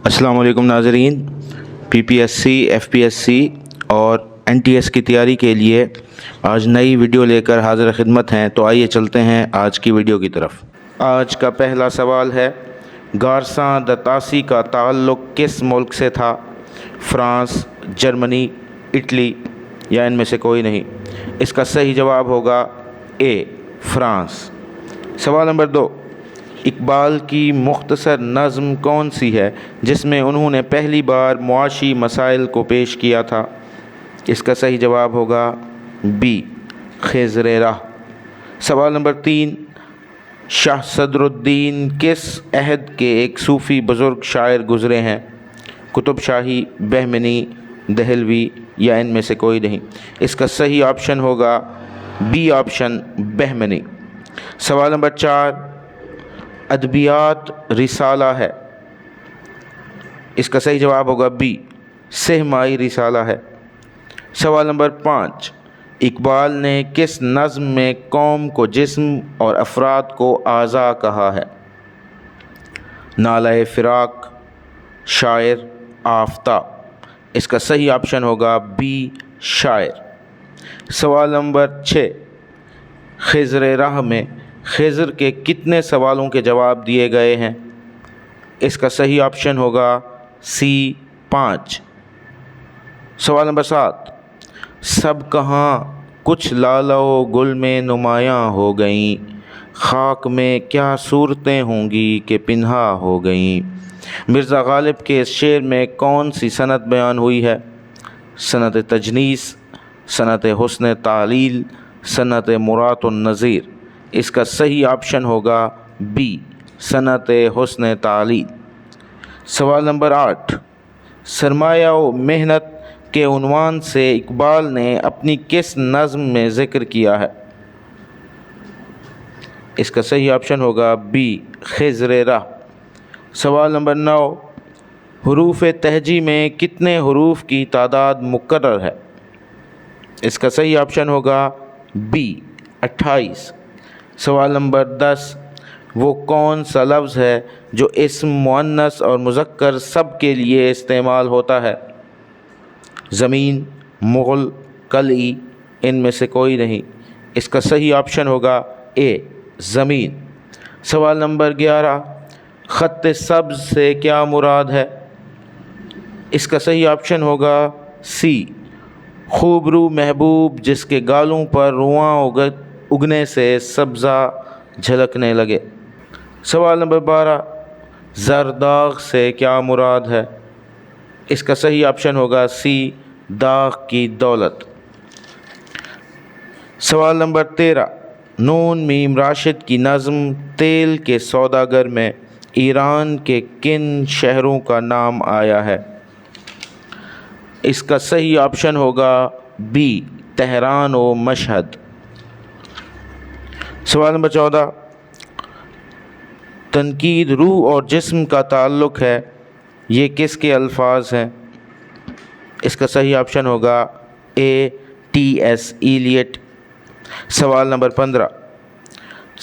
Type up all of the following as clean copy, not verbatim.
अस्सलाम वालेकुम नाज़रीन। PPSC, FPSC और NTS की तैयारी के लिए आज नई वीडियो लेकर हाज़िर खिदमत हैं। तो आइए चलते हैं आज की वीडियो की तरफ। आज का पहला सवाल है, गारसां दतासी का ताल्लुक़ किस मुल्क से था? फ्रांस, जर्मनी, इटली या इनमें से कोई नहीं। इसका सही जवाब होगा ए, फ्रांस। सवाल नंबर 2, इकबाल की मुख्तसर नज़्म कौन सी है जिसमें उन्होंने पहली बार मुआशी मसाइल को पेश किया था? इसका सही जवाब होगा बी, ख़िज़्र राह। सवाल नंबर 3, शाह सदरुद्दीन किस अहद के एक सूफ़ी बुज़ुर्ग शायर गुज़रे हैं? कुतुब शाही, बहमनी, दहलवी या इनमें से कोई नहीं। इसका सही ऑप्शन होगा बी ऑप्शन, बहमनी। सवाल नंबर 4, अदबियात रिसाला है। इसका सही जवाब होगा बी, सहमाई रिसाला है। सवाल नंबर 5, इकबाल ने किस नज़्म में कौम को जिस्म और अफराद को आज़ा कहा है? नाले फ़िराक, शायर, आफ़ताब। इसका सही ऑप्शन होगा बी, शायर। सवाल नंबर 6, ख़िज़्र राह में ख़िज़्र के कितने सवालों के जवाब दिए गए हैं? इसका सही ऑप्शन होगा सी, 5। सवाल नंबर 7, सब कहाँ कुछ लालो गुल में नुमायाँ हो गईं, खाक में क्या सूरतें होंगी कि पिन्हा हो गईं। मिर्ज़ा गालिब के इस शेर में कौन सी सनत बयान हुई है? सनत तजनीस, सनत हुस्न तालील, सनत मुरातुन नज़ीर। इसका सही ऑप्शन होगा बी, सनत हुस्न तालील। सवाल नंबर 8, सरमाया व मेहनत के उन्वान से इकबाल ने अपनी किस नज़्म में ज़िक्र किया है? इसका सही ऑप्शन होगा बी, ख़िज़्र राह। सवाल नंबर 9, हुरूफ़ तहजी में कितने हुरूफ़ की तादाद मुकर्रर है? इसका सही ऑप्शन होगा बी, 28। सवाल नंबर 10, वो कौन सा लफ्ज़ है जो इस्म, मुअन्नस और मुज़क्कर सब के लिए इस्तेमाल होता है? ज़मीन, मुग़ल, कलई, इनमें से कोई नहीं। इसका सही ऑप्शन होगा ए, ज़मीन। सवाल नंबर 11, ख़त्त सब्ज़ से क्या मुराद है? इसका सही ऑप्शन होगा सी, खूबरू महबूब जिसके गालों पर रुआं उगने से सब्ज़ा झलकने लगे। सवाल नंबर 12, ज़रदाग़ से क्या मुराद है? इसका सही ऑप्शन होगा सी, दाग़ की दौलत। सवाल नंबर 13, नून मीम राशिद की नज़्म तेल के सौदागर में ईरान के किन शहरों का नाम आया है? इसका सही ऑप्शन होगा बी, तेहरान व मशहद। सवाल नंबर 14, तनकीद रूह और जिस्म का ताल्लुक़ है, ये किसके अल्फाज हैं? इसका सही ऑप्शन होगा ए, T.S. इलियट। सवाल नंबर 15,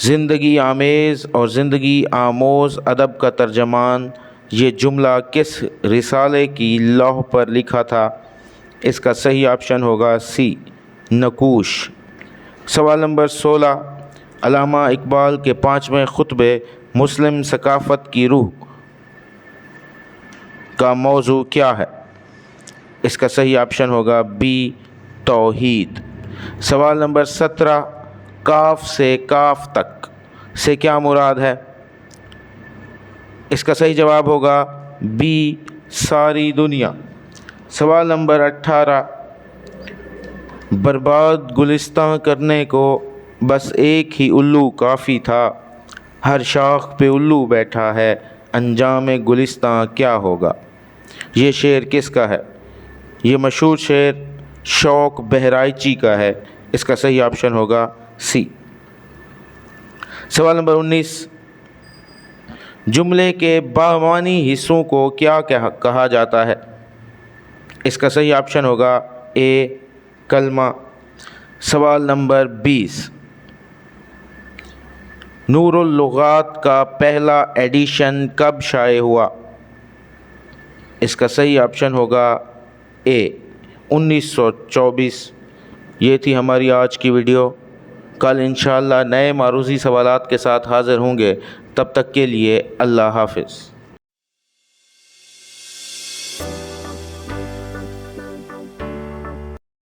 ज़िंदगी आमेज़ और ज़िंदगी आमोज़ अदब का तर्जमान ये जुमला किस रिसाले की लौह पर लिखा था? इसका सही ऑप्शन होगा सी, नकूश। सवाल नंबर 16, अल्लामा इकबाल के 5वें खुतबे मुस्लिम सकाफ़त की रूह का मौजू क्या है? इसका सही ऑप्शन होगा बी, तौहीद। सवाल नंबर 17, काफ से काफ तक से क्या मुराद है? इसका सही जवाब होगा बी, सारी दुनिया। सवाल नंबर 18, बर्बाद गुलिस्तां करने को बस एक ही उल्लू काफ़ी था, हर शाख पे उल्लू बैठा है, अंजाम गुलिस्तां क्या होगा? ये शेर किसका है? ये मशहूर शेर शौक बहराइची का है। इसका सही ऑप्शन होगा सी। सवाल नंबर 19, जुमले के बामानी हिस्सों को क्या कहा जाता है? इसका सही ऑप्शन होगा ए, कलमा। सवाल नंबर 20, नूरुल लुगात का पहला एडिशन कब शाये हुआ? اس کا صحیح آپشن ہوگا اے 1924۔ یہ تھی ہماری آج کی ویڈیو۔ کل انشاءاللہ نئے معروضی سوالات کے ساتھ حاضر ہوں گے، تب تک کے لیے اللہ حافظ۔